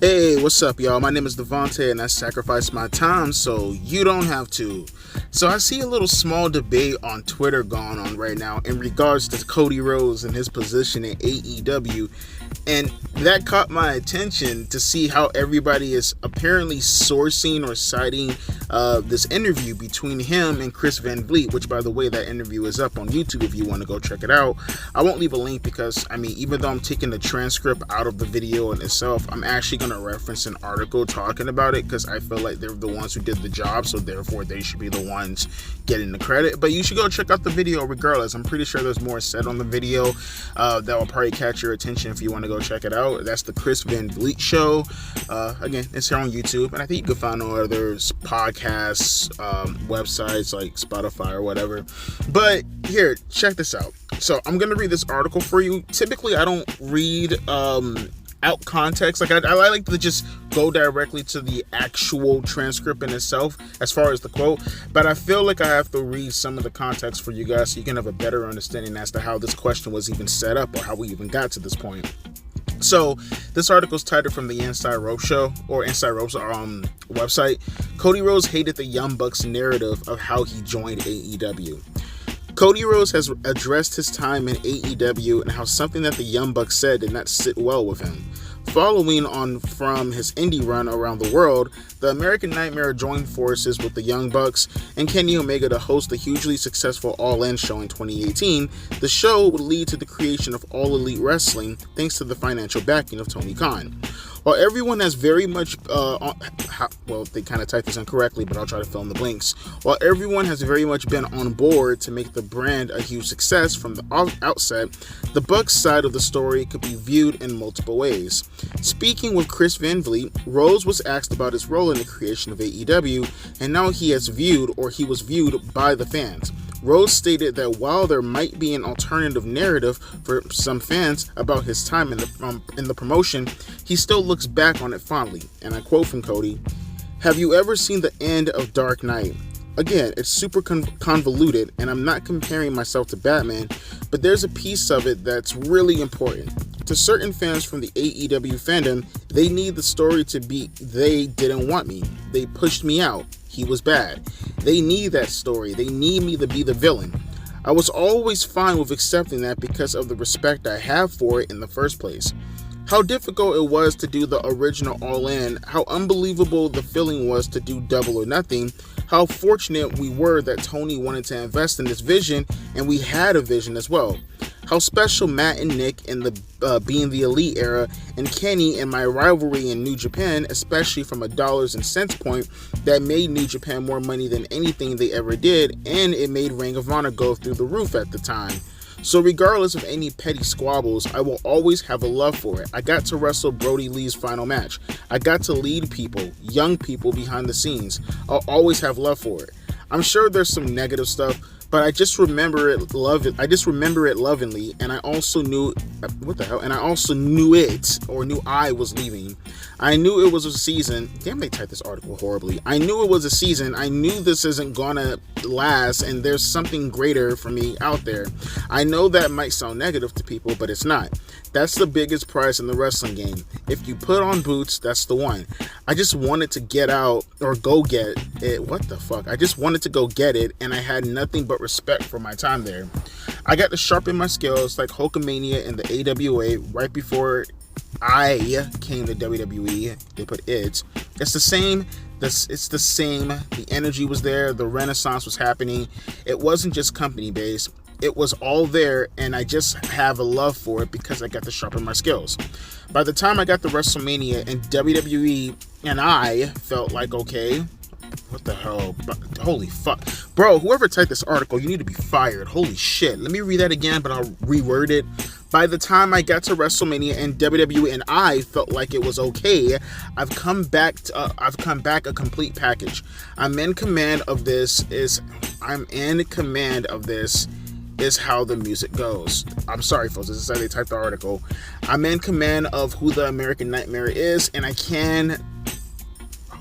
Hey, what's up, y'all? My name is Devontae, and I sacrificed my time so you don't have to. So I see a little small debate on Twitter going on right now in regards to Cody Rhodes and his position in AEW, and that caught my attention to see how everybody is apparently sourcing or citing this interview between him and Chris Van Vliet, which, by the way, that interview is up on YouTube if you want to go check it out. I won't leave a link because, even though I'm taking the transcript out of the video in itself, I'm actually going to reference an article talking about it because I feel like they're the ones who did the job, so therefore they should be the ones getting the credit. But you should go check out the video regardless. I'm pretty sure there's more said on the video that will probably catch your attention if you want to go check it out. That's the Chris Van Vliet show. Again, it's here on YouTube, and I think you can find on other podcasts, websites like Spotify or whatever. But here, check this out. So I'm going to read this article for you. Typically, I don't read out context. Like I like to just go directly to the actual transcript in itself as far as the quote, but I feel like I have to read some of the context for you guys so you can have a better understanding as to how this question was even set up or how we even got to this point. So this article is titled from the Inside Ropes show or Inside Ropes website. Cody Rhodes hated the Young Bucks narrative of how he joined AEW. Cody Rhodes has addressed his time in AEW and how something that the Young Bucks said did not sit well with him. Following on from his indie run around the world, the American Nightmare joined forces with the Young Bucks and Kenny Omega to host the hugely successful All In show in 2018. The show would lead to the creation of All Elite Wrestling thanks to the financial backing of Tony Khan. While everyone has very much, they kind of typed this incorrectly, but I'll try to fill in the blanks. While everyone has very much been on board to make the brand a huge success from the outset, the Bucks side of the story could be viewed in multiple ways. Speaking with Chris Van Vliet, Rhodes was asked about his role in the creation of AEW, and now he was viewed by the fans. Rhodes stated that while there might be an alternative narrative for some fans about his time in the promotion, he still looks back on it fondly. And I quote from Cody, "Have you ever seen the end of Dark Knight? Again, it's super convoluted, and I'm not comparing myself to Batman, but there's a piece of it that's really important. To certain fans from the AEW fandom, they need the story to be, they didn't want me. They pushed me out. He was bad. They need that story. They need me to be the villain. I was always fine with accepting that because of the respect I have for it in the first place. How difficult it was to do the original All In, how unbelievable the feeling was to do Double or Nothing, how fortunate we were that Tony wanted to invest in this vision and we had a vision as well. How special Matt and Nick in the being the Elite era and Kenny and my rivalry in New Japan, especially from a dollars and cents point, that made New Japan more money than anything they ever did, and it made Ring of Honor go through the roof at the time. So regardless of any petty squabbles, I will always have a love for it. I got to wrestle Brody Lee's final match. I got to lead people, young people behind the scenes. I'll always have love for it. I'm sure there's some negative stuff, but I just remember it lovingly, and I also knew I was leaving. I knew it was a season. Damn, they typed this article horribly. I knew it was a season. I knew this isn't gonna last, and there's something greater for me out there. I know that might sound negative to people, but it's not. That's the biggest prize in the wrestling game. If you put on boots, that's the one. I just wanted to get out or go get it. What the fuck? I just wanted to go get it, and I had nothing but respect for my time there. I got to sharpen my skills like Hulkamania and the AWA right before I came to WWE. They put it. It's the same. It's the same. The energy was there. The renaissance was happening. It wasn't just company based. It was all there, and I just have a love for it because I got to sharpen my skills. By the time I got to WrestleMania and WWE, and I felt like, okay, what the hell? Holy fuck. Bro, whoever typed this article, you need to be fired. Holy shit. Let me read that again, but I'll reword it. By the time I got to WrestleMania and WWE and I felt like it was okay, I've come back a complete package. I'm in command of this is how the music goes. I'm sorry, folks. This is how they typed the article. I'm in command of who the American Nightmare is, and I can...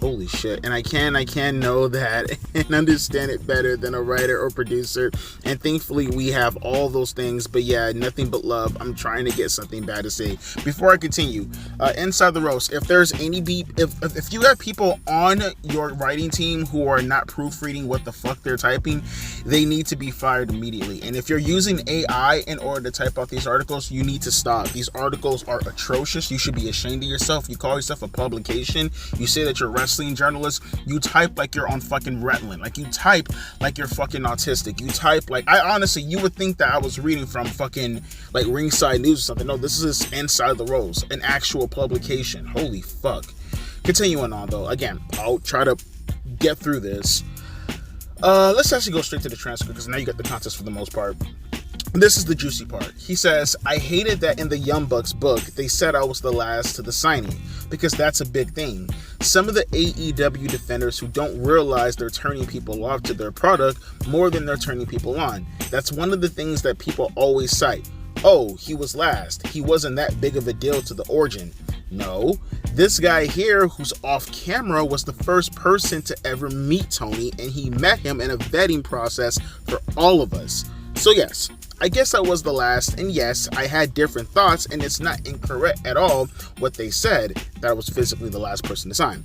Holy shit. And I can know that and understand it better than a writer or producer. And thankfully we have all those things. But yeah, nothing but love. I'm trying to get something bad to say. Before I continue, inside the roast, if there's any if you have people on your writing team who are not proofreading what the fuck they're typing, they need to be fired immediately. And if you're using AI in order to type out these articles, you need to stop. These articles are atrocious. You should be ashamed of yourself. You call yourself a publication. You say that you're a wrestling journalist. You type like you're on fucking Retland. Like you type like you're fucking autistic. You type like, I honestly, you would think that I was reading from fucking like Ringside News or something. No, this is Inside the Rose, an actual publication. Holy fuck. Continuing on though, again, I'll try to get through this. Let's actually go straight to the transcript because now you got the context for the most part. This is the juicy part. He says, I hated that in the Young Bucks book, they said I was the last to the signing, because that's a big thing. Some of the AEW defenders who don't realize they're turning people off to their product more than they're turning people on. That's one of the things that people always cite. Oh, he was last. He wasn't that big of a deal to the origin. No, this guy here who's off camera was the first person to ever meet Tony, and he met him in a vetting process for all of us. So yes, I guess I was the last, and yes, I had different thoughts, and it's not incorrect at all what they said, that I was physically the last person to sign.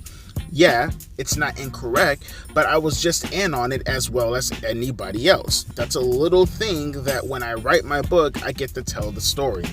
Yeah, it's not incorrect, but I was just in on it as well as anybody else. That's a little thing that when I write my book, I get to tell the story.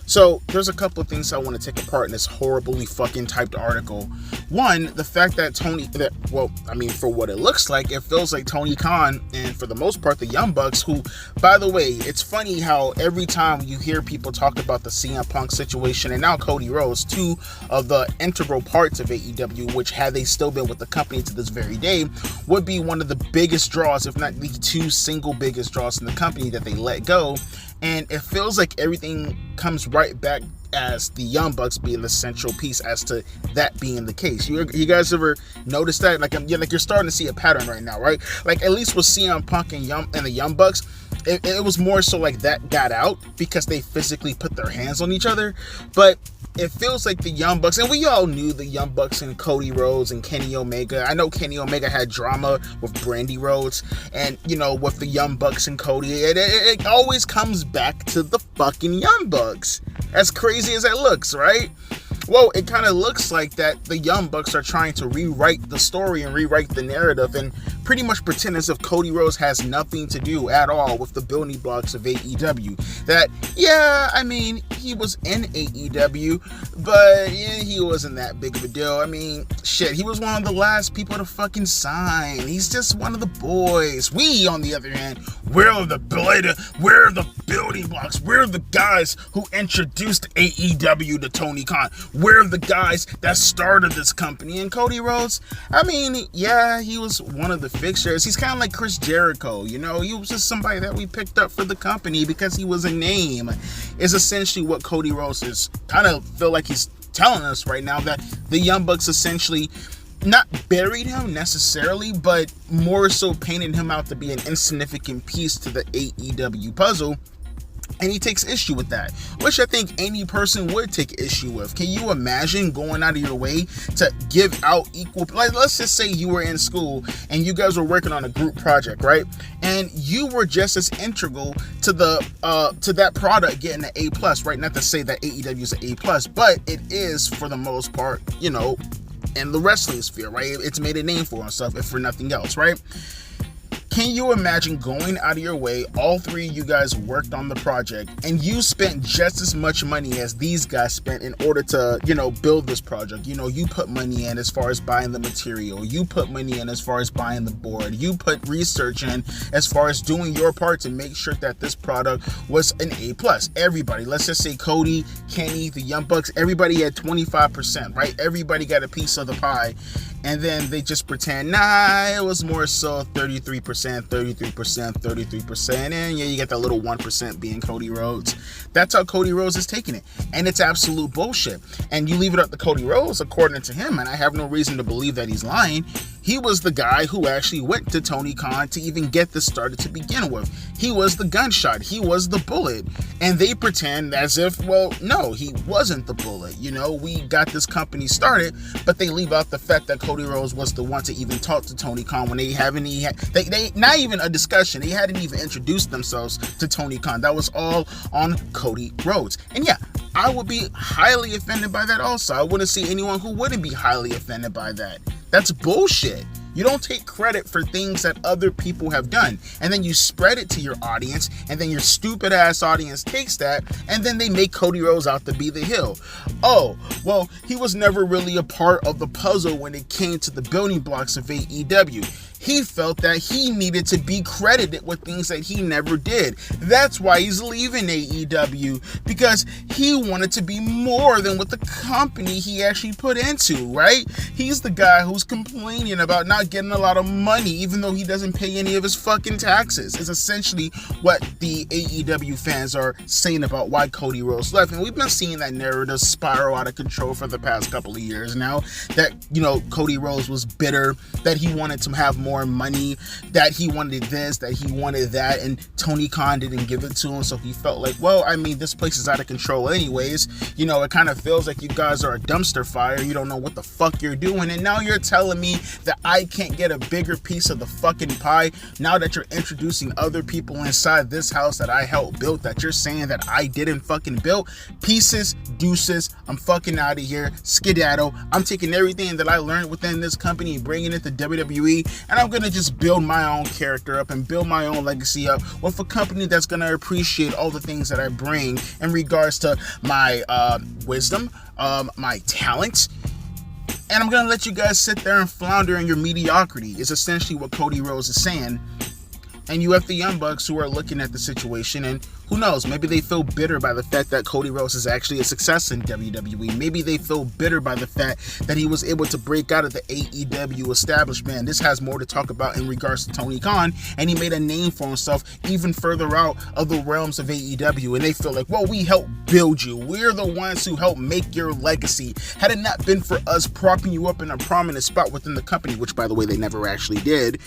So there's a couple of things I want to take apart in this horribly fucking typed article. One, the fact that for what it looks like, it feels like Tony Khan and for the most part the Young Bucks, who, by the way, it's funny how every time you hear people talk about the CM Punk situation and now Cody Rhodes, two of the integral parts of AEW, which had they still been with the company to this very day, would be one of the biggest draws, if not the two single biggest draws in the company that they let go. And it feels like everything comes right back as the Young Bucks being the central piece as to that being the case. You guys ever notice that? Like you're starting to see a pattern right now, right? Like at least with CM Punk and the Young Bucks, it was more so like that got out because they physically put their hands on each other. But it feels like the Young Bucks, and we all knew the Young Bucks and Cody Rhodes and Kenny Omega. I know Kenny Omega had drama with Brandy Rhodes, and with the Young Bucks and Cody, it always comes back to the fucking Young Bucks. As crazy as that looks, right? Well, it kind of looks like that the Young Bucks are trying to rewrite the story and rewrite the narrative and pretty much pretend as if Cody Rhodes has nothing to do at all with the building blocks of AEW. That, yeah, I mean, he was in AEW, but he wasn't that big of a deal. I mean, shit, he was one of the last people to fucking sign. He's just one of the boys. We, on the other hand, we're the building blocks. We're the guys who introduced AEW to Tony Khan. We're the guys that started this company. And Cody Rhodes, I mean, yeah, he was one of the fixtures. He's kind of like Chris Jericho, he was just somebody that we picked up for the company because he was a name. Is essentially what Cody Rhodes is. Kind of feel like he's telling us right now that the Young Bucks essentially not buried him necessarily, but more so painted him out to be an insignificant piece to the AEW puzzle. And he takes issue with that, which I think any person would take issue with. Can you imagine going out of your way to give out equal, like let's just say you were in school and you guys were working on a group project, right? And you were just as integral to that product getting an A+, right? Not to say that AEW is an A+, but it is for the most part, in the wrestling sphere, right? It's made a name for itself, if for nothing else, right? Can you imagine going out of your way, all three of you guys worked on the project, and you spent just as much money as these guys spent in order to, build this project? You put money in as far as buying the material. You put money in as far as buying the board. You put research in as far as doing your part to make sure that this product was an A+. Everybody, let's just say Cody, Kenny, the Young Bucks, everybody had 25%, right? Everybody got a piece of the pie. And then they just pretend, it was more so 33%, 33%, and yeah, you get that little 1% being Cody Rhodes. That's how Cody Rhodes is taking it. And it's absolute bullshit. And you leave it up to Cody Rhodes, according to him, and I have no reason to believe that he's lying. He was the guy who actually went to Tony Khan to even get this started to begin with. He was the gunshot. He was the bullet. And they pretend as if, well, no, he wasn't the bullet. You know, we got this company started, but they leave out the fact that Cody Rhodes was the one to even talk to Tony Khan when they not even a discussion. They hadn't even introduced themselves to Tony Khan. That was all on Cody Rhodes. And yeah, I would be highly offended by that also. I wouldn't see anyone who wouldn't be highly offended by that. That's bullshit. You don't take credit for things that other people have done, and then you spread it to your audience, and then your stupid ass audience takes that, and then they make Cody Rhodes out to be the heel. Oh, well, he was never really a part of the puzzle when it came to the building blocks of AEW. He felt that he needed to be credited with things that he never did. That's why he's leaving AEW, because he wanted to be more than what the company he actually put into, right? He's the guy who's complaining about not getting a lot of money, even though he doesn't pay any of his fucking taxes. It's essentially what the AEW fans are saying about why Cody Rhodes left. And we've been seeing that narrative spiral out of control for the past couple of years now, that, you know, Cody Rhodes was bitter, that he wanted to have more money, that he wanted this, that he wanted that, and Tony Khan didn't give it to him, so he felt like, well, I mean, this place is out of control anyways. You know, it kind of feels like you guys are a dumpster fire. You don't know what the fuck you're doing, and now you're telling me that I can't get a bigger piece of the fucking pie now that you're introducing other people inside this house that I helped build, that you're saying that I didn't fucking build. Pieces, deuces, I'm fucking out of here, skedaddle. I'm taking everything that I learned within this company, bringing it to WWE, and I'm gonna just build my own character up and build my own legacy up with a company that's gonna appreciate all the things that I bring in regards to my wisdom, my talent. And I'm gonna let you guys sit there and flounder in your mediocrity, is essentially what Cody Rhodes is saying. And you have the Young Bucks who are looking at the situation, and who knows, maybe they feel bitter by the fact that Cody Rhodes is actually a success in WWE. Maybe they feel bitter by the fact that he was able to break out of the AEW establishment. This has more to talk about in regards to Tony Khan, and he made a name for himself even further out of the realms of AEW, and they feel like, well, we helped build you. We're the ones who helped make your legacy. Had it not been for us propping you up in a prominent spot within the company, which, by the way, they never actually did,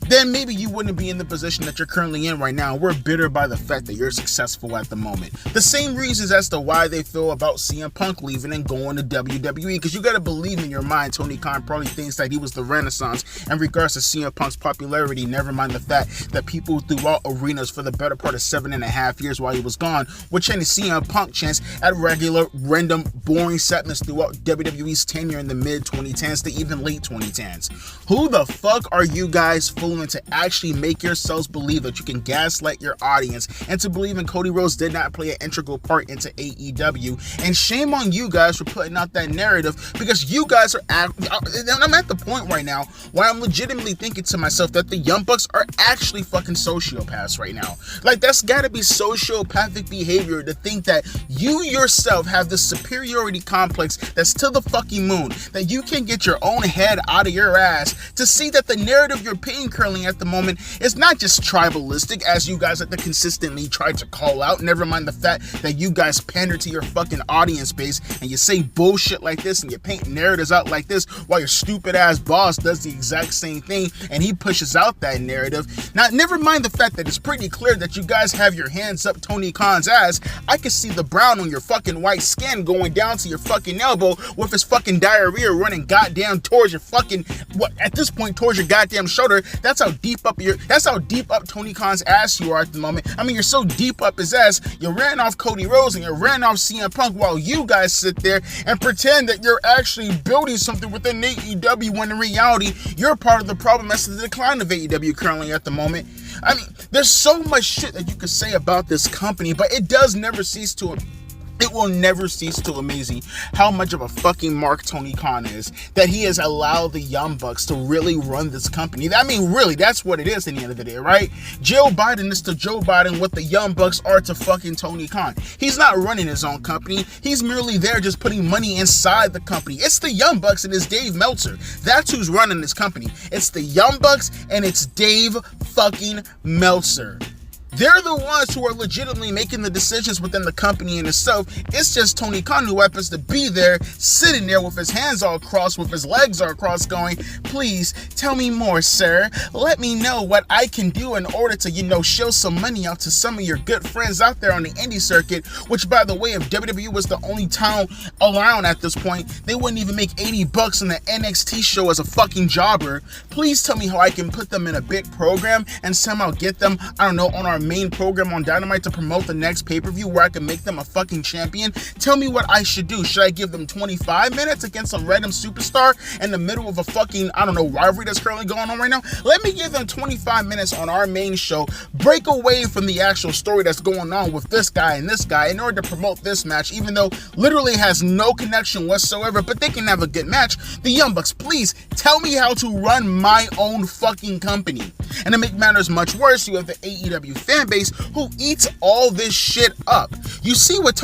then maybe you wouldn't be in the position that you're currently in right now. We're bitter by the fact that you're successful at the moment. The same reasons as to why they feel about CM Punk leaving and going to WWE, because you got to believe in your mind, Tony Khan probably thinks that he was the Renaissance in regards to CM Punk's popularity, never mind the fact that people threw out arenas for the better part of 7.5 years while he was gone, which any CM Punk chance at regular, random, boring segments throughout WWE's tenure in the mid-2010s to even late 2010s. Who the fuck are you guys fooling to actually make yourselves believe that you can gaslight your audience and to believe in Cody Rhodes did not play an integral part into AEW? And shame on you guys for putting out that narrative, because you guys are I'm at the point right now where I'm legitimately thinking to myself that the Young Bucks are actually fucking sociopaths right now. Like, that's gotta be sociopathic behavior to think that you yourself have this superiority complex that's to the fucking moon, that you can get your own head out of your ass to see that the narrative you're painting currently at the moment is not just tribalistic, as you guys have to consistently try to call out. Never mind the fact that you guys pander to your fucking audience base and you say bullshit like this and you paint narratives out like this while your stupid ass boss does the exact same thing and he pushes out that narrative. Now, never mind the fact that it's pretty clear that you guys have your hands up Tony Khan's ass. I can see the brown on your fucking white skin going down to your fucking elbow with his fucking diarrhea running goddamn towards your fucking, what, at this point, towards your goddamn shoulder. That's how deep up Tony Khan's ass you are at the moment. I mean, you're so deep up his ass, you ran off Cody Rhodes and you ran off CM Punk while you guys sit there and pretend that you're actually building something within AEW when in reality, you're part of the problem as to the decline of AEW currently at the moment. I mean, there's so much shit that you could say about this company, but it will never cease to amaze me how much of a fucking mark Tony Khan is, that he has allowed the Young Bucks to really run this company. I mean, really, that's what it is at the end of the day, right? Joe Biden is to Joe Biden what the Young Bucks are to fucking Tony Khan. He's not running his own company. He's merely there just putting money inside the company. It's the Young Bucks and it's Dave Meltzer. That's who's running this company. It's the Young Bucks and it's Dave fucking Meltzer. They're the ones who are legitimately making the decisions within the company in itself. It's just Tony Khan who happens to be there, sitting there with his hands all crossed, with his legs all crossed, going, please tell me more, sir. Let me know what I can do in order to, show some money out to some of your good friends out there on the indie circuit, which, by the way, if WWE was the only town around at this point, they wouldn't even make $80 on the NXT show as a fucking jobber. Please tell me how I can put them in a big program and somehow get them, on our main program on Dynamite to promote the next pay-per-view where I can make them a fucking champion. Tell me what I should do. Should I give them 25 minutes against some random superstar in the middle of a fucking, rivalry that's currently going on right now? Let me give them 25 minutes on our main show, break away from the actual story that's going on with this guy and this guy in order to promote this match, even though literally has no connection whatsoever, but they can have a good match. The Young Bucks, please tell me how to run my own fucking company. And to make matters much worse, you have the AEW fan base who eats all this shit up. You see what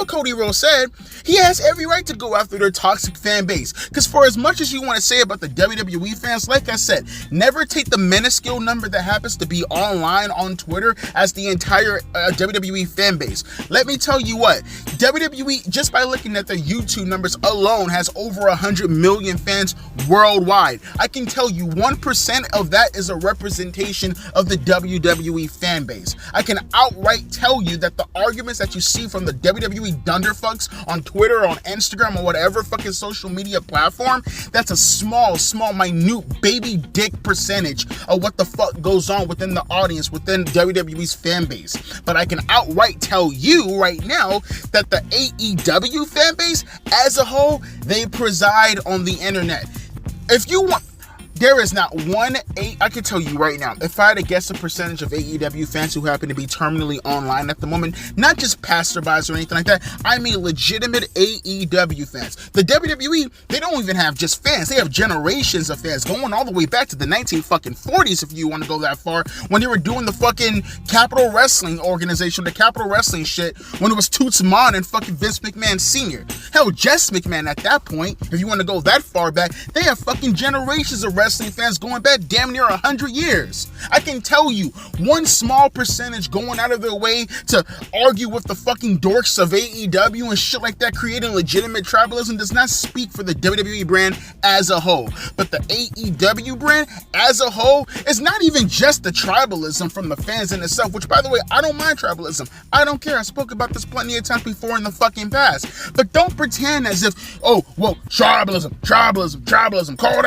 Cody Rhodes said. He has every right to go after their toxic fan base. Because for as much as you want to say about the WWE fans, like I said, never take the minuscule number that happens to be online on Twitter as the entire WWE fan base. Let me tell you what, WWE, just by looking at their YouTube numbers alone, has over 100 million fans worldwide. I can tell you 1% of that is a representation of the WWE fan base. I can outright tell you that the arguments that you see from the WWE dunderfucks on Twitter, on Instagram, or whatever fucking social media platform, that's a small, minute baby dick percentage of what the fuck goes on within the audience, within WWE's fan base. But I can outright tell you right now that the AEW fan base as a whole, they preside on the internet. If you want, there is not I can tell you right now, if I had to guess the percentage of AEW fans who happen to be terminally online at the moment, not just passerbys or anything like that, I mean legitimate AEW fans. The WWE, they don't even have just fans, they have generations of fans going all the way back to the 1940s, if you want to go that far, when they were doing the fucking Capital Wrestling organization, the Capital Wrestling shit, when it was Toots Mon and fucking Vince McMahon Sr. Hell, Jess McMahon at that point, if you want to go that far back, they have fucking generations of wrestling fans going back damn near 100 years. I can tell you, one small percentage going out of their way to argue with the fucking dorks of AEW and shit like that, creating legitimate tribalism, does not speak for the WWE brand as a whole. But the AEW brand as a whole is not even just the tribalism from the fans in itself, which, by the way, I don't mind tribalism. I don't care. I spoke about this plenty of times before in the fucking past. But don't pretend as if, tribalism, called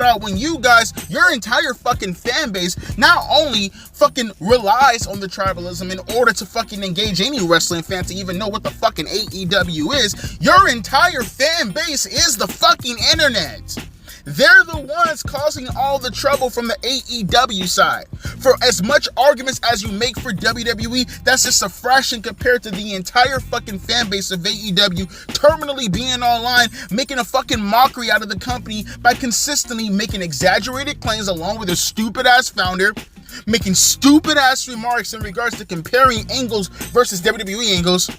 out, when you guys, your entire fucking fan base not only fucking relies on the tribalism in order to fucking engage any wrestling fan to even know what the fucking AEW is, your entire fan base is the fucking internet. They're the ones causing all the trouble from the AEW side. For as much arguments as you make for WWE, that's just a fraction compared to the entire fucking fan base of AEW terminally being online, making a fucking mockery out of the company by consistently making exaggerated claims along with their stupid ass founder, making stupid ass remarks in regards to comparing angles versus WWE angles,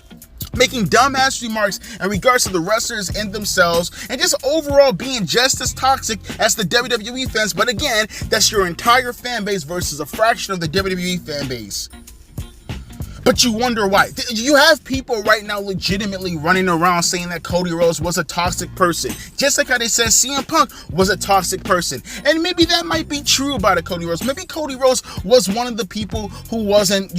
making dumbass remarks in regards to the wrestlers and themselves, and just overall being just as toxic as the WWE fans. But again, that's your entire fan base versus a fraction of the WWE fan base. But you wonder why. You have people right now legitimately running around saying that Cody Rhodes was a toxic person. Just like how they said CM Punk was a toxic person. And maybe that might be true about it, Cody Rhodes. Maybe Cody Rhodes was one of the people who wasn't,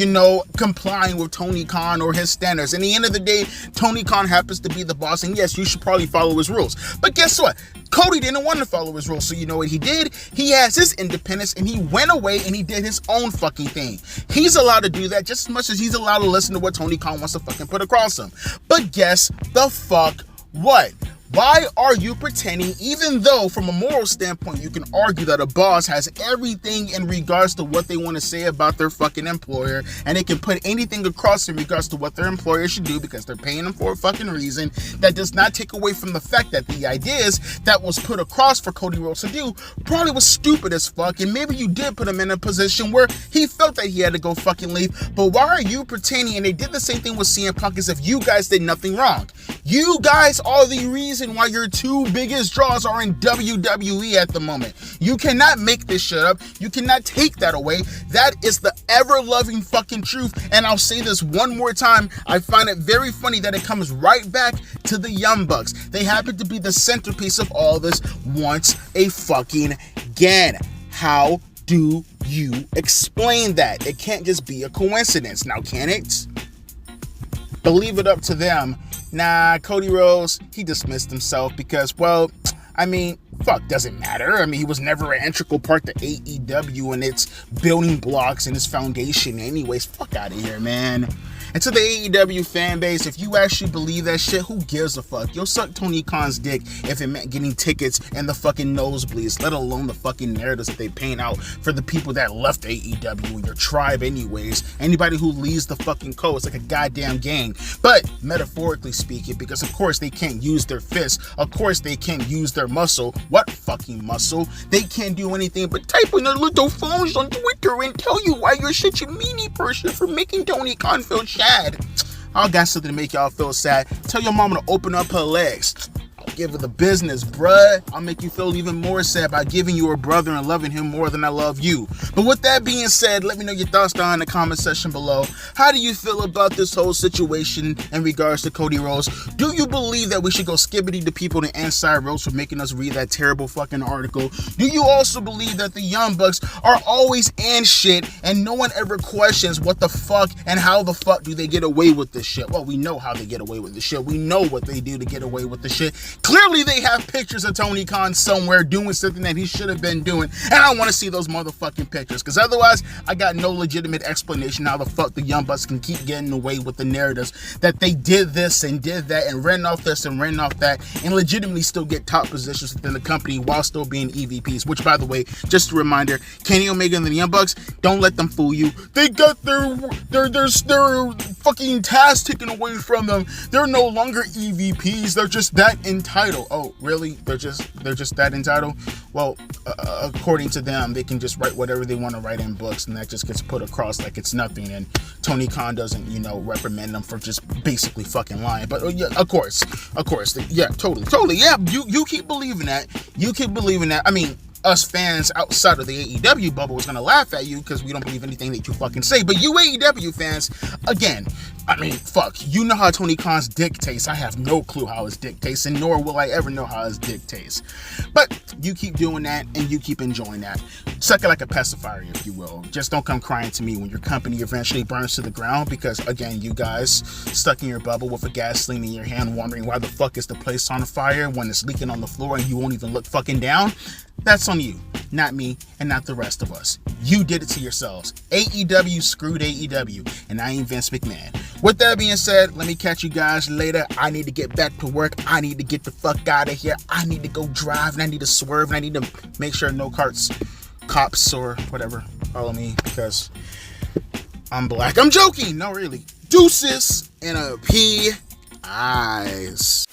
complying with Tony Khan or his standards. In the end of the day, Tony Khan happens to be the boss. And yes, you should probably follow his rules. But guess what? Cody didn't want to follow his rules. So you know what he did? He has his independence and he went away and he did his own fucking thing. He's allowed to do that just as much as he's allowed to listen to what Tony Khan wants to fucking put across him. But guess the fuck what? Why are you pretending, even though from a moral standpoint you can argue that a boss has everything in regards to what they want to say about their fucking employer, and they can put anything across in regards to what their employer should do because they're paying them for a fucking reason, that does not take away from the fact that the ideas that was put across for Cody Rhodes to do probably was stupid as fuck, and maybe you did put him in a position where he felt that he had to go fucking leave. But why are you pretending? And they did the same thing with CM Punk, as if you guys did nothing wrong. You guys are the reason reason why your two biggest draws are in WWE at the moment. You cannot make this shit up. You cannot take that away. That is the ever-loving fucking truth. And I'll say this one more time. I find it very funny that it comes right back to the Young Bucks. They happen to be the centerpiece of all this once a fucking again. How do you explain that? It can't just be a coincidence. Now, can it? But leave it up to them. Nah, Cody Rhodes, he dismissed himself because, well, I mean, fuck, doesn't matter. I mean, he was never an integral part to AEW and its building blocks and its foundation anyways. Fuck out of here, man. And to the AEW fan base, if you actually believe that shit, who gives a fuck? You'll suck Tony Khan's dick if it meant getting tickets and the fucking nosebleeds, let alone the fucking narratives that they paint out for the people that left AEW and your tribe anyways. Anybody who leaves the fucking code, it's like a goddamn gang. But metaphorically speaking, because of course they can't use their fists, of course they can't use their muscle. What fucking muscle? They can't do anything but type in their little phones on Twitter and tell you why you're such a meanie person for making Tony Khan feel sad. I got something to make y'all feel sad. Tell your mama to open up her legs. I'll give her the business, bruh. I'll make you feel even more sad by giving you a brother and loving him more than I love you. But with that being said, let me know your thoughts down in the comment section below. How do you feel about this whole situation in regards to Cody Rhodes? Do you believe that we should go skibbity to people to Inside Rhodes for making us read that terrible fucking article? Do you also believe that the Young Bucks are always in shit and no one ever questions what the fuck and how the fuck do they get away with this shit? Well, we know how they get away with this shit. We know what they do to get away with the shit. Clearly they have pictures of Tony Khan somewhere doing something that he should have been doing, and I want to see those motherfucking pictures, because otherwise I got no legitimate explanation how the fuck the Young Bucks can keep getting away with the narratives that they did this and did that and ran off this and ran off that and legitimately still get top positions within the company while still being EVPs, which, by the way, just a reminder, Kenny Omega and the Young Bucks, don't let them fool you. They got their fucking task taken away from them. They're no longer EVPs. They're just that entitled. Oh, really? They're just that entitled? Well, according to them, they can just write whatever they want to write in books, and that just gets put across like it's nothing. And Tony Khan doesn't, reprimand them for just basically fucking lying. But yeah, of course, yeah, totally, yeah. You keep believing that. You keep believing that. I mean, us fans outside of the AEW bubble is gonna laugh at you because we don't believe anything that you fucking say. But you AEW fans, again, I mean, fuck, you know how Tony Khan's dick tastes. I have no clue how his dick tastes, and nor will I ever know how his dick tastes. But you keep doing that, and you keep enjoying that. Suck it like a pacifier, if you will. Just don't come crying to me when your company eventually burns to the ground, because, again, you guys stuck in your bubble with a gasoline in your hand wondering why the fuck is the place on fire when it's leaking on the floor and you won't even look fucking down. That's on you, not me, and not the rest of us. You did it to yourselves. AEW screwed AEW, and I ain't Vince McMahon. With that being said, let me catch you guys later. I need to get back to work. I need to get the fuck out of here. I need to go drive, and I need to swerve, and I need to make sure no cops or whatever follow me, because I'm black. I'm joking. No, really. Deuces and a P eyes.